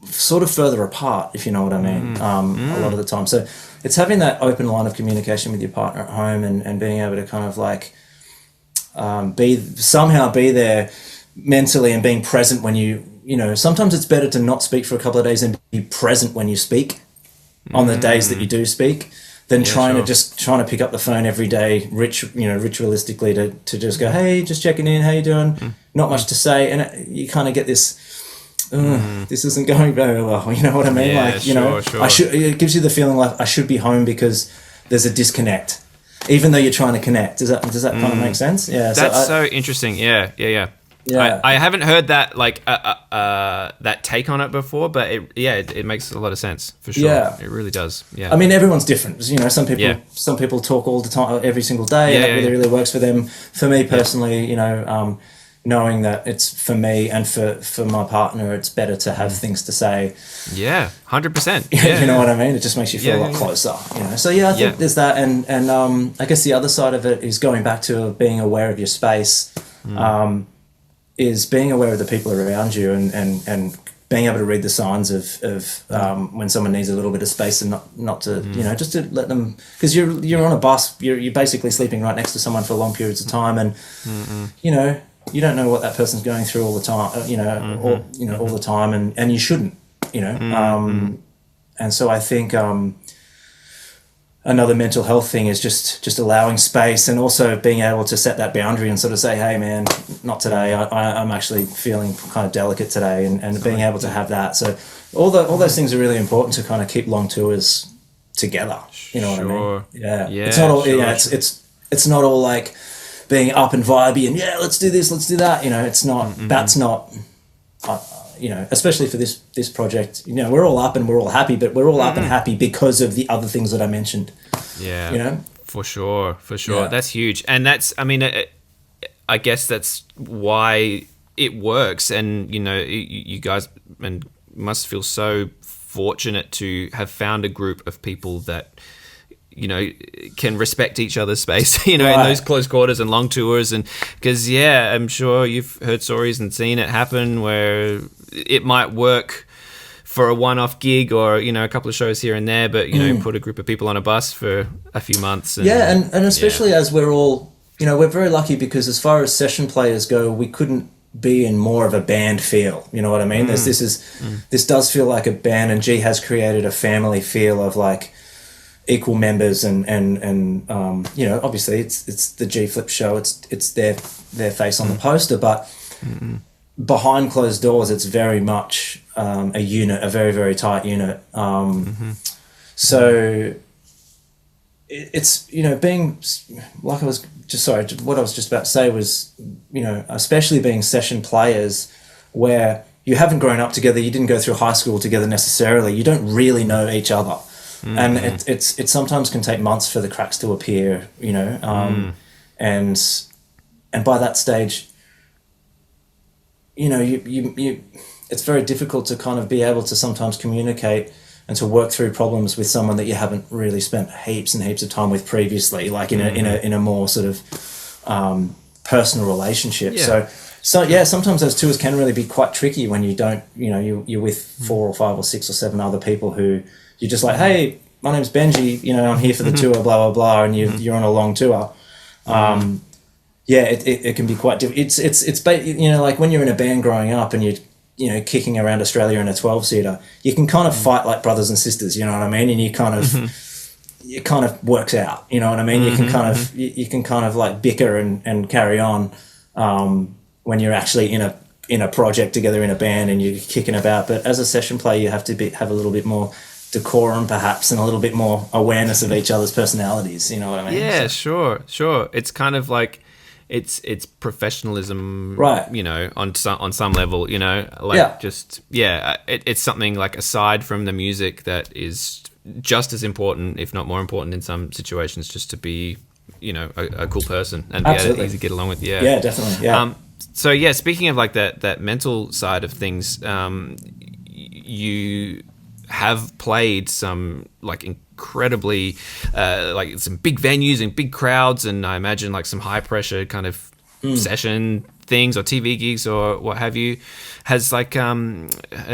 sort of further apart, if you know what I mean, a lot of the time. So it's having that open line of communication with your partner at home and being able to kind of like be there mentally and being present when you know, sometimes it's better to not speak for a couple of days and be present when you speak on the days that you do speak than trying to pick up the phone every day, ritualistically to just go, hey, just checking in, how you doing? Not much to say. And you kind of get this this isn't going very well. You know what I mean? Yeah, like, you know, sure. it gives you the feeling like I should be home because there's a disconnect, even though you're trying to connect. Does that kind of make sense? Yeah. That's so interesting. Yeah. Yeah. I haven't heard that like that take on it before, but it makes a lot of sense for sure. Yeah. It really does. Yeah. I mean, everyone's different. You know, some people Yeah. some people talk all the time, every single day, and it really works for them. For me personally, you know, knowing that it's for me and for my partner, it's better to have things to say. Yeah, 100%. You know what I mean? It just makes you feel a lot closer. You know. So I think there's that, and I guess the other side of it is going back to being aware of your space. Is being aware of the people around you and being able to read the signs of when someone needs a little bit of space and not to you know, just to let them, because you're on a bus, you're basically sleeping right next to someone for long periods of time, and you know, you don't know what that person's going through all the time, all the time, and you shouldn't, you know. And so I think another mental health thing is just allowing space, and also being able to set that boundary and sort of say, hey man, not today, I'm actually feeling kind of delicate today, and being able to have that. So all those things are really important to kind of keep long tours together. You know what I mean? Yeah. It's not all it's not all like being up and vibey and let's do this, let's do that. You know, it's not that's not you know, especially for this project, you know, we're all up and we're all happy, but we're all up and happy because of the other things that I mentioned. Yeah, you know, for sure. That's huge, and that's, I mean, I guess that's why it works. And you know, you guys must feel so fortunate to have found a group of people that, you know, can respect each other's space, you know, in those close quarters and long tours. And because I'm sure you've heard stories and seen it happen where it might work for a one-off gig or, you know, a couple of shows here and there, but you know, put a group of people on a bus for a few months. And, and especially as we're all, you know, we're very lucky because as far as session players go, we couldn't be in more of a band feel. You know what I mean? This does feel like a band, and G has created a family feel of like equal members, and you know, obviously it's the G Flip show, it's their face on the poster, but behind closed doors it's very much a unit, a very, very tight unit. So it's, you know, being like, what I was just about to say was, you know, especially being session players where you haven't grown up together, you didn't go through high school together necessarily, you don't really know each other. And it sometimes can take months for the cracks to appear, you know, and by that stage, you know, you it's very difficult to kind of be able to sometimes communicate and to work through problems with someone that you haven't really spent heaps and heaps of time with previously, like in a more sort of personal relationship. So sometimes those tours can really be quite tricky when you don't, you know, you're with 4 or 5 or 6 or 7 other people who you're just like, hey, my name's Benji, you know, I'm here for the tour, blah, blah, blah, and you're on a long tour. It can be quite difficult. It's you know, like when you're in a band growing up and you're, you know, kicking around Australia in a 12-seater, you can kind of fight like brothers and sisters, you know what I mean? And you kind of, it kind of works out, you know what I mean? You can kind of, you can kind of like bicker and carry on when you're actually in a project together in a band and you're kicking about. But as a session player, you have to have a little bit more decorum perhaps, and a little bit more awareness of each other's personalities, you know what I mean? Yeah, sure. It's kind of like it's professionalism, right? You know, on some level, you know, like it's something like aside from the music that is just as important, if not more important in some situations, just to be, you know, a cool person and be able to easily get along with. Yeah, definitely. Yeah. So speaking of like that mental side of things, you have played some like incredibly like some big venues and big crowds, and I imagine like some high pressure kind of session things or TV gigs or what have you. Has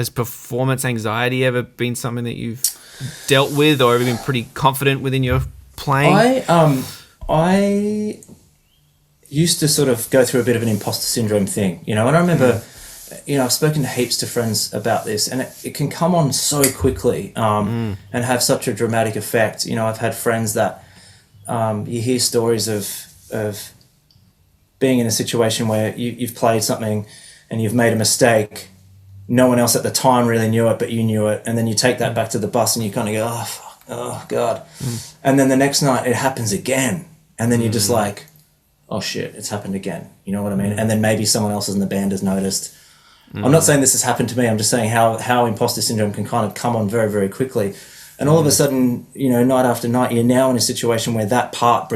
performance anxiety ever been something that you've dealt with or ever been pretty confident within your playing? I used to sort of go through a bit of an imposter syndrome thing, you know, and I remember you know, I've spoken to heaps of friends about this, and it can come on so quickly and have such a dramatic effect. You know, I've had friends that you hear stories of being in a situation where you've played something and you've made a mistake, no one else at the time really knew it, but you knew it. And then you take that back to the bus and you kind of go, oh, fuck, oh, God. And then the next night it happens again. And then you're just like, oh, shit, it's happened again. You know what I mean? And then maybe someone else in the band has noticed. I'm not saying this has happened to me. I'm just saying how imposter syndrome can kind of come on very, very quickly. And all of a sudden, you know, night after night, you're now in a situation where that part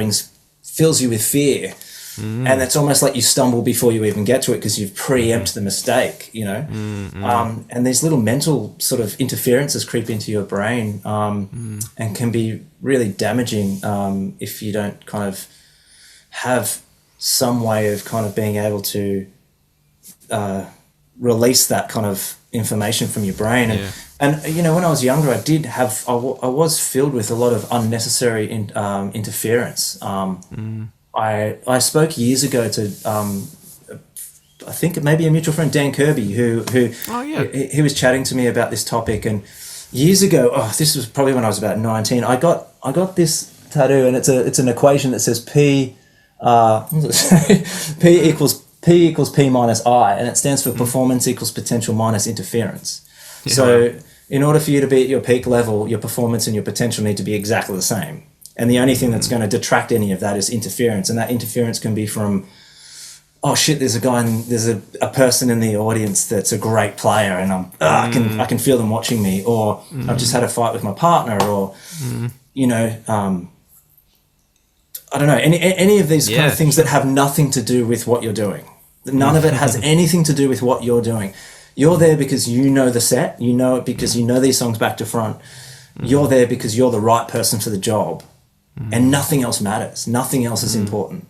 fills you with fear. And it's almost like you stumble before you even get to it because you've preempted the mistake, you know. And these little mental sort of interferences creep into your brain and can be really damaging if you don't kind of have some way of kind of being able to release that kind of information from your brain. And you know, when I was younger, I was filled with a lot of unnecessary interference. I spoke years ago to I think maybe a mutual friend, Dan Kirby, who he was chatting to me about this topic. And years ago, this was probably when I was about 19, I got this tattoo, and it's an equation that says P equals P minus I, and it stands for performance equals potential minus interference. So in order for you to be at your peak level, your performance and your potential need to be exactly the same. And the only thing that's going to detract any of that is interference. And that interference can be from, oh shit, there's a person in the audience that's a great player, and I can feel them watching me, or I've just had a fight with my partner, or you know, I don't know, any of these kind of things that have nothing to do with what you're doing. None of it has anything to do with what you're doing. You're there because you know the set, you know it because you know these songs back to front. You're there because you're the right person for the job, and nothing else matters. Nothing else is important.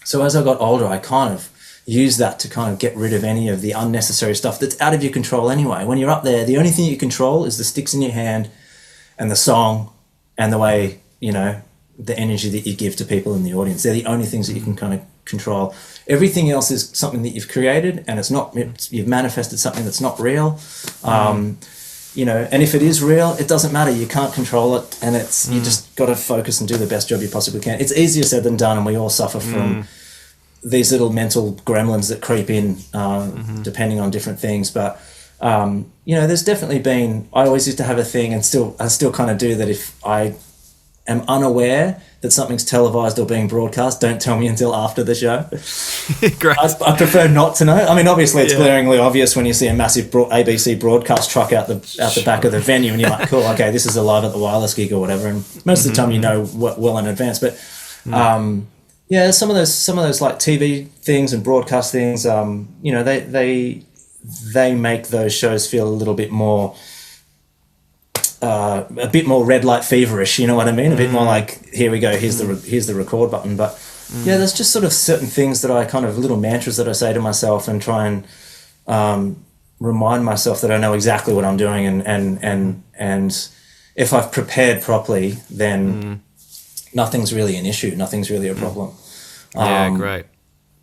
So as I got older, I kind of used that to kind of get rid of any of the unnecessary stuff that's out of your control anyway. When you're up there, the only thing you control is the sticks in your hand and the song and the way, you know, the energy that you give to people in the audience. They're the only things that you can kind of control. Everything else is something that you've created, and you've manifested something that's not real. You know, and if it is real, it doesn't matter. You can't control it, and you just got to focus and do the best job you possibly can. It's easier said than done, and we all suffer from these little mental gremlins that creep in, depending on different things. But you know, there's definitely been. I always used to have a thing, and I still kind of do that. If I am unaware that something's televised or being broadcast, don't tell me until after the show. Great. I prefer not to know. I mean, obviously it's glaringly obvious when you see a massive ABC broadcast truck out the back of the venue, and you're like, cool, okay, this is a live at the Wireless gig or whatever. And most of the time you know well in advance. But yeah, some of those like TV things and broadcast things, you know, they make those shows feel a little bit more red light feverish, you know what I mean? A bit more like, here we go, here's the record button. But yeah, there's just sort of certain things that I kind of, little mantras that I say to myself and try and remind myself that I know exactly what I'm doing, and if I've prepared properly, then nothing's really an issue, nothing's really a problem. Yeah, great.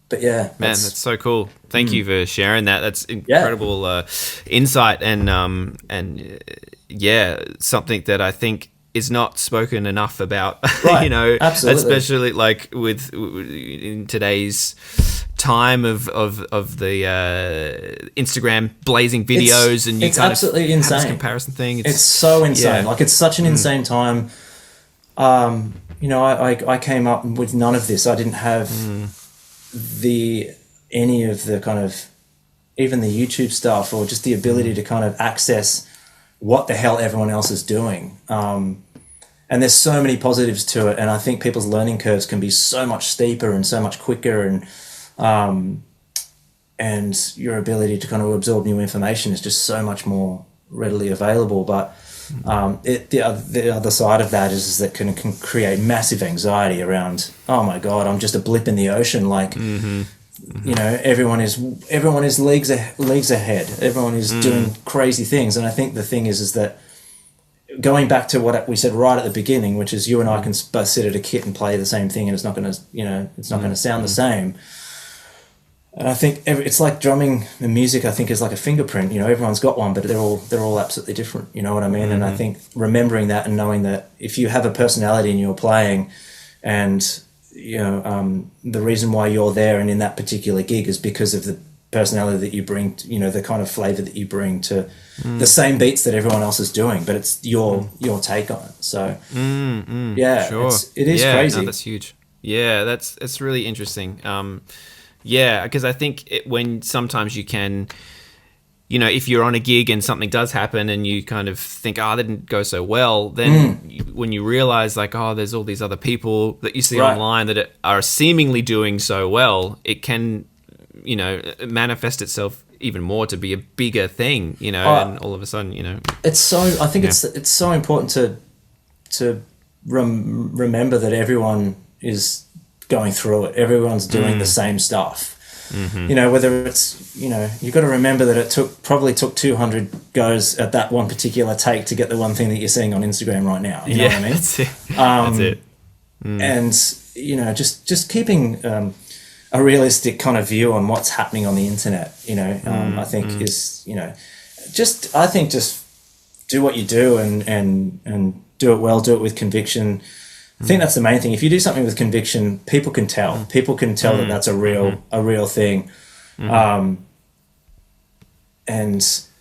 But yeah, man, that's so cool. Thank you for sharing that. That's incredible insight, and yeah, something that I think is not spoken enough about. Right. You know, absolutely. Especially like in today's time of the Instagram blazing videos, and it's absolutely insane. Have this comparison thing. It's so insane. Like, it's such an insane time. You know, I came up with none of this. I didn't have any of the kind of, even the YouTube stuff, or just the ability to kind of access what the hell everyone else is doing. And there's so many positives to it, and I think people's learning curves can be so much steeper and so much quicker, and your ability to kind of absorb new information is just so much more readily available. But the other side of that is that can create massive anxiety around, oh my God, I'm just a blip in the ocean. Like, you know, everyone is leagues ahead. Everyone is doing crazy things. And I think the thing is that, going back to what we said right at the beginning, which is you and I can both sit at a kit and play the same thing, and it's not going to, you know, it's not going to sound the same. And I think it's like drumming and music, I think, is like a fingerprint. You know, everyone's got one, but they're all absolutely different. You know what I mean? And I think remembering that and knowing that if you have a personality and you're playing, and, you know, the reason why you're there and in that particular gig is because of personality that you bring, the kind of flavor that you bring to the same beats that everyone else is doing, but it's your take on it. So Sure. it is crazy. No, that's huge. Yeah, it's really interesting. Yeah, because I think when sometimes you can, if you're on a gig and something does happen and you kind of think, that didn't go so well, then when you realize like, there's all these other people that you see online that are seemingly doing so well, it can, manifest itself even more to be a bigger thing, and all of a sudden, It's so, I think it's so important to remember that everyone is going through it. Everyone's doing the same stuff. Whether it's, you've got to remember that it probably took 200 goes at that one particular take to get the one thing that you're seeing on Instagram right now. You know what I mean? That's it. That's it. And, just keeping a realistic kind of view on what's happening on the internet, I think is, just do what you do and do it well, do it with conviction. I think that's the main thing. If you do something with conviction, people can tell. People can tell that that's a real thing. And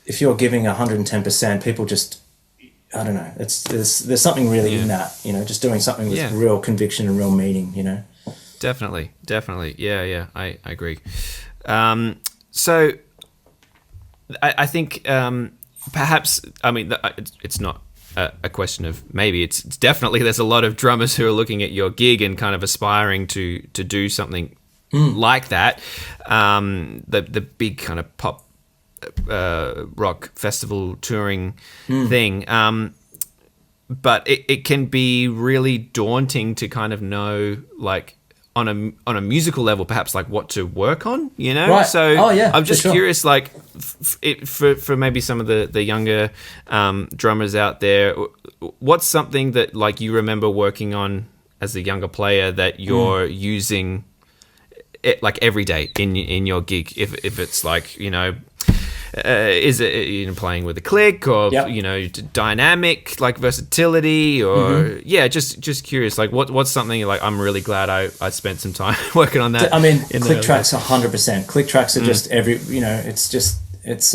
if you're giving 110%, people just, I don't know. There's something really in that. Just doing something with real conviction and real meaning. Definitely. Yeah. I agree. So I think perhaps, I mean, it's not a question of maybe, it's definitely, there's a lot of drummers who are looking at your gig and kind of aspiring to do something like that. The big kind of pop rock festival touring thing. But it can be really daunting to kind of know, like, on a musical level, perhaps, like what to work on, Right. So I'm just sure. curious, like, for maybe some of the younger drummers out there, what's something that like you remember working on as a younger player that you're using it like every day in your gig? If it's like, is it playing with a click or dynamic, like versatility, or just curious, like what's something like I'm really glad I spent some time working on that. I mean, click tracks 100%. Click tracks are just it's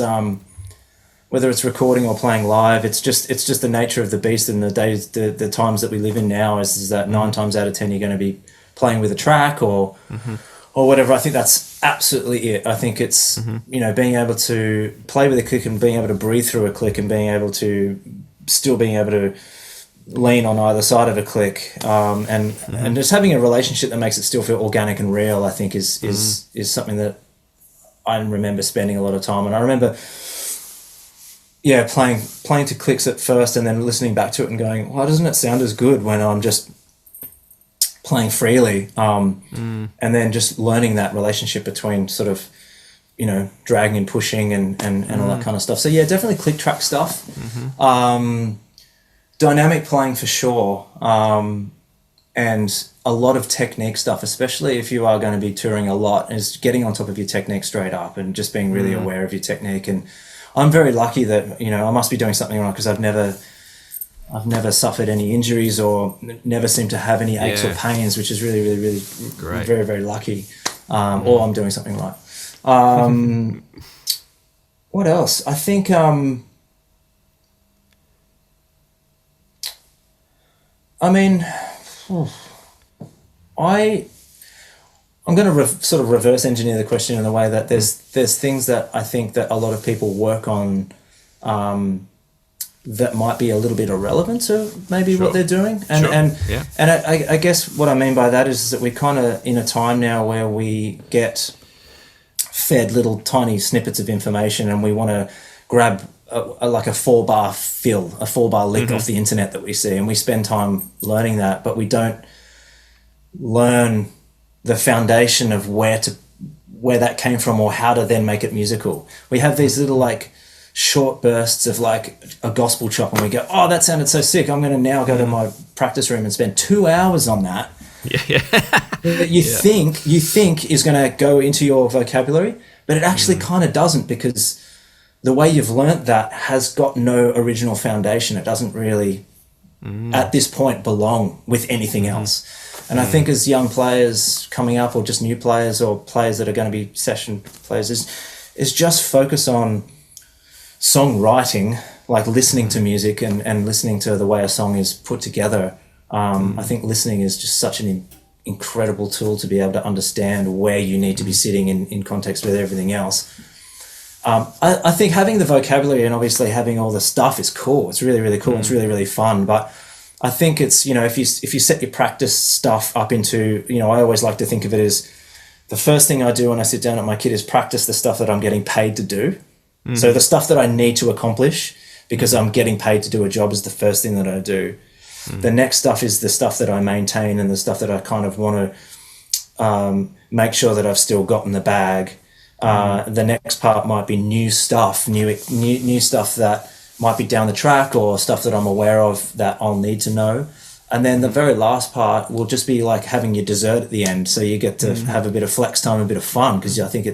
whether it's recording or playing live, it's just the nature of the beast and the days, the times that we live in now is that 9 times out of 10 you're going to be playing with a track or whatever. I think that's absolutely it. I think it's, being able to play with a click and being able to breathe through a click and being able to lean on either side of a click, and just having a relationship that makes it still feel organic and real, I think is something that I remember spending a lot of time. And I remember, playing to clicks at first and then listening back to it and going, why doesn't it sound as good when I'm just playing freely, and then just learning that relationship between sort of, dragging and pushing and all that kind of stuff. So definitely click track stuff. Dynamic playing for sure, and a lot of technique stuff, especially if you are going to be touring a lot, is getting on top of your technique straight up and just being really aware of your technique. And I'm very lucky that, I must be doing something right because I've never suffered any injuries or never seemed to have any aches or pains, which is really, really, really great. Very, very lucky. Or I'm doing something right. What else? I think I'm going to sort of reverse engineer the question in the way that there's things that I think that a lot of people work on that might be a little bit irrelevant to maybe what they're doing. And I guess what I mean by that is that we're kind of in a time now where we get fed little tiny snippets of information and we want to grab like a 4-bar fill, a 4-bar lick off the internet that we see, and we spend time learning that, but we don't learn the foundation of where that came from or how to then make it musical. We have these little like short bursts of like a gospel chop and we go, oh, that sounded so sick, I'm going to now go to my practice room and spend 2 hours on that. That you think is going to go into your vocabulary, but it actually kind of doesn't, because the way you've learnt that has got no original foundation. It doesn't really at this point belong with anything else. And I think as young players coming up, or just new players, or players that are going to be session players, is just focus on songwriting, like listening to music and listening to the way a song is put together. I think listening is just such an incredible tool to be able to understand where you need to be sitting in context with everything else. I think having the vocabulary and obviously having all the stuff is cool. It's really, really cool. It's really, really fun. But I think it's, if you set your practice stuff up into, I always like to think of it as the first thing I do when I sit down at my kit is practice the stuff that I'm getting paid to do. So the stuff that I need to accomplish because I'm getting paid to do a job is the first thing that I do. The next stuff is the stuff that I maintain and the stuff that I kind of want to make sure that I've still got in the bag. The next part might be new stuff, new stuff that might be down the track or stuff that I'm aware of that I'll need to know. And then the very last part will just be like having your dessert at the end. So you get to have a bit of flex time, a bit of fun, because I think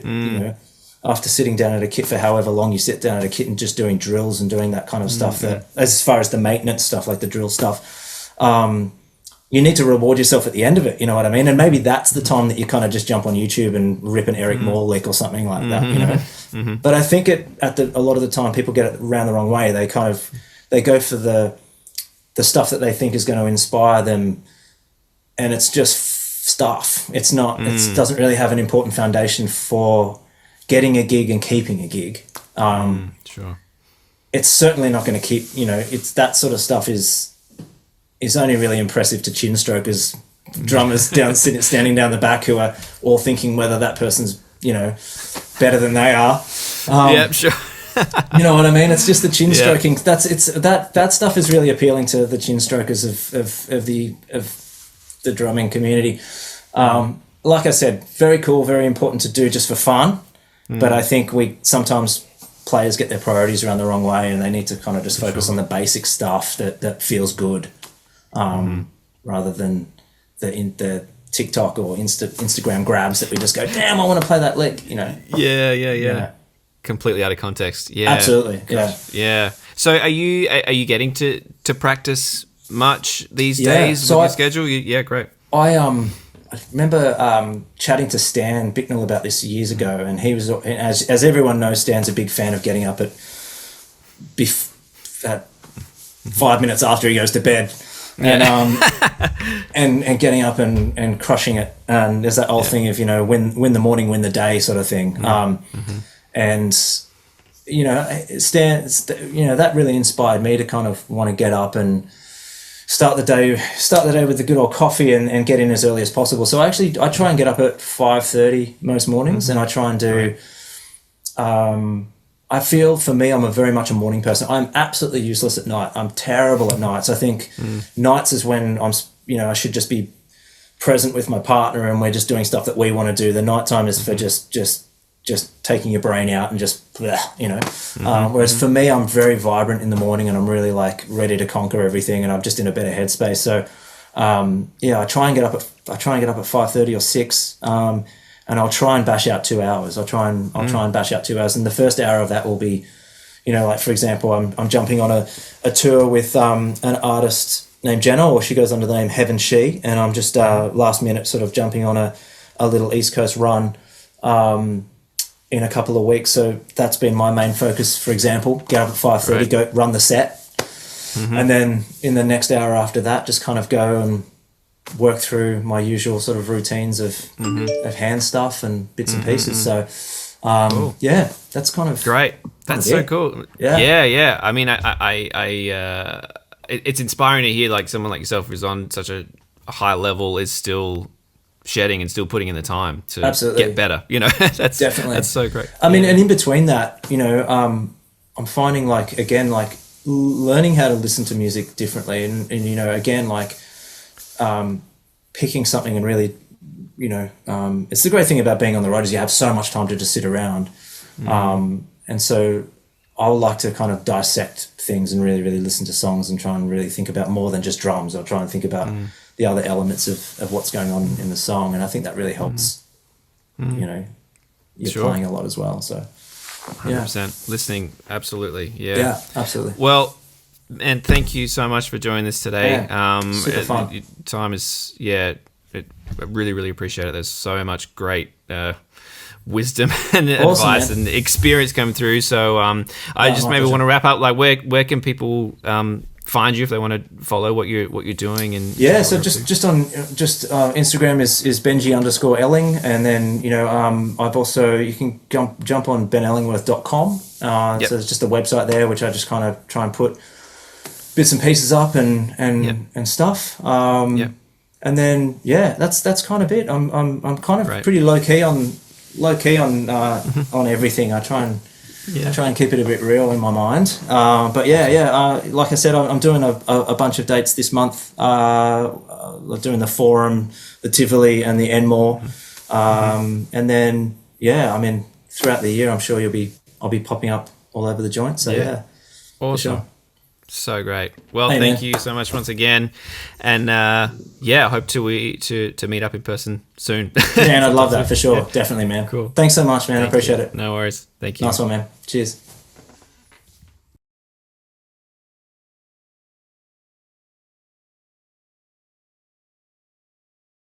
after sitting down at a kit for however long you sit down at a kit and just doing drills and doing that kind of stuff, that as far as the maintenance stuff, like the drill stuff, you need to reward yourself at the end of it, you know what I mean? And maybe that's the time that you kind of just jump on YouTube and rip an Eric Moore lick or something like that, But I think a lot of the time people get it around the wrong way. They go for the stuff that they think is going to inspire them, and it's just stuff. It's not, it doesn't really have an important foundation for getting a gig and keeping a gig. Sure. It's certainly not going to keep, it's that sort of stuff is only really impressive to chin strokers, drummers standing down the back who are all thinking whether that person's, better than they are. Yeah, sure. You know what I mean? It's just the chin stroking. That stuff is really appealing to the chin strokers of the drumming community. Like I said, very cool, very important to do just for fun. But I think sometimes players get their priorities around the wrong way, and they need to kind of just focus on the basic stuff that feels good, rather than the TikTok or Instagram grabs that we just go, damn, I want to play that lick, Yeah. Completely out of context. Yeah, absolutely. Yeah. So are you getting to practice much these days with your schedule? Yeah, great. I remember chatting to Stan Bicknell about this years ago, and he was, as everyone knows, Stan's a big fan of getting up at 5 minutes after he goes to bed, and getting up and crushing it. And there's that old thing of win the morning, win the day sort of thing. And Stan, that really inspired me to kind of want to get up and start the day with the good old coffee and get in as early as possible. So I try and get up at 5:30 most mornings, and I try and do. I feel for me, I'm very much a morning person. I'm absolutely useless at night. I'm terrible at nights. I think nights is when I should just be present with my partner and we're just doing stuff that we want to do. The nighttime is for just taking your brain out and just, whereas for me, I'm very vibrant in the morning and I'm really like ready to conquer everything, and I'm just in a better headspace. So, I try and get up at 5:30 or 6, and I'll try and bash out 2 hours. I'll try and bash out 2 hours. And the first hour of that will be, like for example, I'm jumping on a tour with, an artist named Jenna, or she goes under the name Heaven She. And I'm just, last minute sort of jumping on a little East Coast run, in a couple of weeks. So that's been my main focus. For example, get up at 5:30, go run the set. And then in the next hour after that, just kind of go and work through my usual sort of routines of hand stuff and bits and pieces. So, cool. That's kind of great. That's so cool. Yeah. I mean, it's inspiring to hear like someone like yourself who's on such a high level is still shedding and still putting in the time to get better. That's definitely, that's so great. I mean, and in between that, I'm finding like learning how to listen to music differently, and again, like picking something and really, it's the great thing about being on the road is you have so much time to just sit around. And so I would like to kind of dissect things and really, really listen to songs and try and really think about more than just drums. I'll try and think about the other elements of what's going on in the song. And I think that really helps, you're playing a lot as well. So 100% listening. Absolutely. Yeah, absolutely. Well, and thank you so much for joining this today. Super fun. Time is, I really, really appreciate it. There's so much great wisdom and Awesome, advice man. and experience coming through. So I just my maybe pleasure. want to wrap up. Like, where can people find you if they want to follow what you're doing? And Yeah, so just on Instagram is Benji_Elling, and then I've also, you can jump on benellingworth.com. Yep. So there's just a website there which I just kind of try and put bits and pieces up and stuff. Yep. And then that's kind of it. I'm kind of Great. pretty low key on everything. I try and keep it a bit real in my mind. But like I said, I'm doing a bunch of dates this month. Doing the Forum, the Tivoli, and the Enmore. And then throughout the year, I'm sure I'll be popping up all over the joint. So awesome. for sure. So great. Well, Hey, thank man. you so much once again, and I hope to meet up in person soon. Man, I'd love that for sure. Definitely, man. Cool. Thanks so much, man. I appreciate it. No worries. Thank you. Nice one, man. Cheers.